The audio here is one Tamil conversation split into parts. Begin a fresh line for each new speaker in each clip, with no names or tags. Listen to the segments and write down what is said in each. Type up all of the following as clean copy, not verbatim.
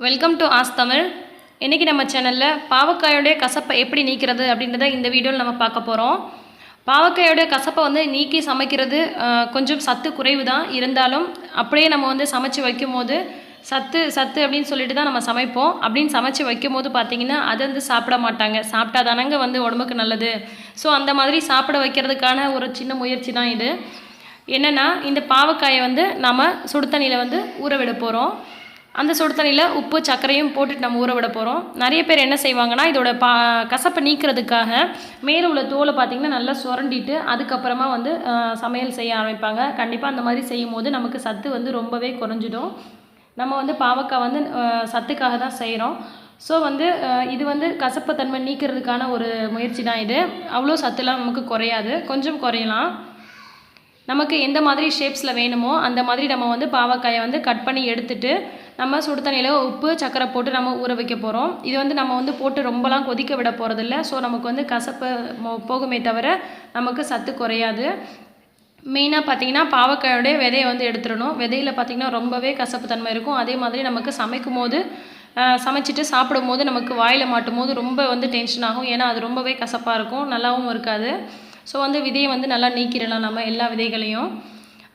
Welcome to as Tamil. இன்றைக்கி நம்ம சேனலில் பாவக்காயோடைய கசப்பை எப்படி நீக்கிறது அப்படின்றத இந்த வீடியோவில் நம்ம பார்க்க போகிறோம். பாவக்காயோடைய கசப்பை நீக்கி சமைக்கிறது கொஞ்சம் சத்து குறைவு தான். இருந்தாலும் அப்படியே நம்ம சமைச்சு வைக்கும் போது சத்து சத்து அப்படின்னு சொல்லிட்டு தான் நம்ம சமைப்போம். அப்படின்னு சமைச்சு வைக்கும் போது பார்த்திங்கன்னா அதை சாப்பிட மாட்டாங்க. சாப்பிட்டா தானங்க உடம்புக்கு நல்லது. ஸோ அந்த மாதிரி சாப்பிட வைக்கிறதுக்கான ஒரு சின்ன முயற்சி தான் இது. என்னென்னா, இந்த பாவக்காயை நம்ம சுடு தண்ணியில் ஊற விட போகிறோம். அந்த சுடு தண்ணியில் உப்பு சர்க்கரையும் போட்டுட்டு நம்ம ஊற விட போகிறோம். நிறைய பேர் என்ன செய்வாங்கன்னா, இதோட கசப்பை நீக்கிறதுக்காக மேலே உள்ள தோலை பார்த்திங்கன்னா நல்லா சுரண்டிட்டு அதுக்கப்புறமா சமையல் செய்ய ஆரம்பிப்பாங்க. கண்டிப்பாக அந்த மாதிரி செய்யும் போது நமக்கு சத்து ரொம்பவே குறைஞ்சிடும். நம்ம பாவக்காய் சத்துக்காக தான் செய்கிறோம். ஸோ இது கசப்பு தன்மை நீக்கிறதுக்கான ஒரு முயற்சி தான் இது. அவ்வளோ சத்துலாம் நமக்கு குறையாது, கொஞ்சம் குறையலாம். நமக்கு எந்த மாதிரி ஷேப்ஸில் வேணுமோ அந்த மாதிரி நம்ம பாவக்காயை கட் பண்ணி எடுத்துகிட்டு நம்ம சுடு தண்ணியில் உப்பு சர்க்கரை போட்டு நம்ம ஊற வைக்க போகிறோம். இது நம்ம போட்டு ரொம்பலாம் கொதிக்க விட போகிறதில்ல. ஸோ நமக்கு கசப்பு போகுமே தவிர நமக்கு சத்து குறையாது. மெயினாக பார்த்திங்கன்னா பாவக்காயோடைய விதையை எடுத்துடணும். விதையில் பார்த்திங்கன்னா ரொம்பவே கசப்பு தன்மை இருக்கும். அதே மாதிரி நமக்கு சமைக்கும் போது சமைச்சிட்டு சாப்பிடும் போது நமக்கு வாயில் மாட்டும் போது ரொம்ப டென்ஷன் ஆகும். ஏன்னா அது ரொம்பவே கசப்பாக இருக்கும், நல்லாவும் இருக்காது. ஸோ விதையை நல்லா நீக்கிடலாம் நம்ம எல்லா விதைகளையும்.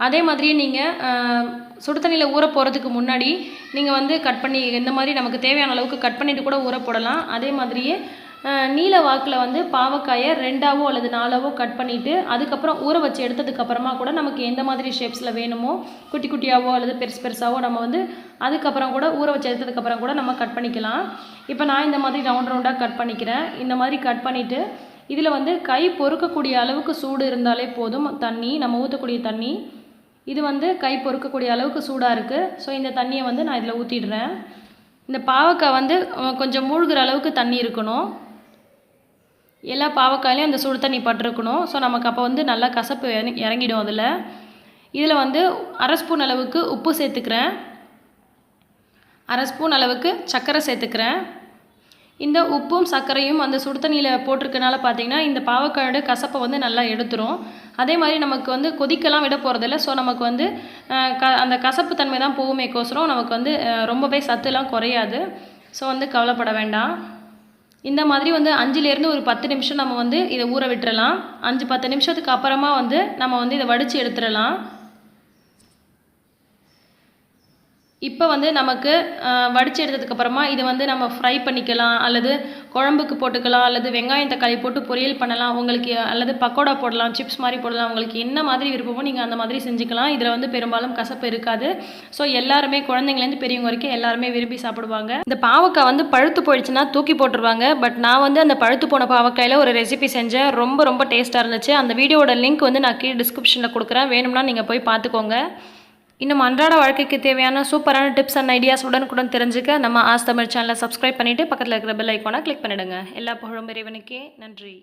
அதே மாதிரியே நீங்கள் சுடு தண்ணியில் ஊற போகிறதுக்கு முன்னாடி நீங்கள் கட் பண்ணி இந்த மாதிரி நமக்கு தேவையான அளவுக்கு கட் பண்ணிவிட்டு கூட ஊற போடலாம். அதே மாதிரியே நீல வாக்கில் பாவக்காயை 2ஆவோ அல்லது 4ஆவோ கட் பண்ணிவிட்டு அதுக்கப்புறம் ஊற வச்சு எடுத்ததுக்கப்புறமா கூட நமக்கு எந்த மாதிரி ஷேப்ஸில் வேணுமோ குட்டி குட்டியாவோ அல்லது பெருசாவோ நம்ம அதுக்கப்புறம் கூட ஊற வச்சு எடுத்ததுக்கப்புறம் கூட நம்ம கட் பண்ணிக்கலாம். இப்போ நான் இந்த மாதிரி ரவுண்டாக கட் பண்ணிக்கிறேன். இந்த மாதிரி கட் பண்ணிவிட்டு இதில் கை பொறுக்கக்கூடிய அளவுக்கு சூடு இருந்தாலே போதும். தண்ணி நம்ம ஊற்றக்கூடிய தண்ணி இது கை பொறுக்கக்கூடிய அளவுக்கு சூடாக இருக்குது. ஸோ இந்த தண்ணியை நான் இதில் ஊற்றிடுறேன். இந்த பாவக்காய் கொஞ்சம் மூழ்கிற அளவுக்கு தண்ணி இருக்கணும். எல்லா பாவக்காயிலையும் அந்த சுடு தண்ணி பட்டிருக்கணும். ஸோ நமக்கு அப்போ நல்லா கசப்பு இறங்கிடும். இதில் 1/2 ஸ்பூன் அளவுக்கு உப்பு சேர்த்துக்கிறேன். 1/2 ஸ்பூன் அளவுக்கு சர்க்கரை சேர்த்துக்கிறேன். இந்த உப்பும் சர்க்கரையும் அந்த சுடு தண்ணியில் போட்டிருக்கனால பார்த்திங்கன்னா இந்த பாவக்காயோட கசப்பை நல்லா எடுத்துரும். அதே மாதிரி நமக்கு கொதிக்கலாம் விட போகிறதில்ல. ஸோ நமக்கு அந்த கசப்பு தன்மை தான் போகுமேக்கோசரம் நமக்கு ரொம்பவே சத்துலாம் குறையாது. ஸோ கவலைப்பட வேண்டாம். இந்த மாதிரி 5லேருந்து ஒரு 10 நிமிஷம் நம்ம இதை ஊற விட்டுறலாம். 5-10 நிமிஷத்துக்கு அப்புறமா நம்ம இதை வடித்து எடுத்துடலாம். இப்போ நமக்கு வடித்து எடுத்ததுக்கப்புறமா இது நம்ம ஃப்ரை பண்ணிக்கலாம், அல்லது குழம்புக்கு போட்டுக்கலாம், அல்லது வெங்காயம் தக்காளி போட்டு பொரியல் பண்ணலாம். உங்களுக்கு அல்லது பக்கோடா போடலாம், சிப்ஸ் மாதிரி போடலாம். உங்களுக்கு என்ன மாதிரி விருப்பமோ நீங்கள் அந்த மாதிரி செஞ்சுக்கலாம். இதில் பெரும்பாலும் கசப்பு இருக்காது. ஸோ எல்லாருமே குழந்தைங்கலேருந்து பெரியவங்க வரைக்கும் எல்லாருமே விரும்பி சாப்பிடுவாங்க. இந்த பாவக்காய் பழுத்து போயிடுச்சுன்னா தூக்கி போட்டுருவாங்க. பட் நான் அந்த பழுத்து போன பாவக்காயில் ஒரு ரெசிபி செஞ்சேன். ரொம்ப ரொம்ப டேஸ்ட்டாக இருந்துச்சு. அந்த வீடியோட லிங்க் நான் கீழே டிஸ்கிரிப்ஷனில் கொடுக்குறேன். வேணும்னா நீங்கள் போய் பார்த்துக்கோங்க. இன்னும் அன்றாட வாழ்க்கைக்கு தேவையான சூப்பரான டிப்ஸ் அண்ட் ஐடியாஸ் உடனுக்குடன் தெரிஞ்சுக்க நம்ம ஆஸ் தமிழ் சேனலை சப்ஸ்கிரைப் பண்ணிவிட்டு பக்கத்தில் இருக்கிற பெல் ஐக்கானை கிளிக் பண்ணிவிடுங்க. எல்லா புகழும் இறைவனுக்கே. நன்றி.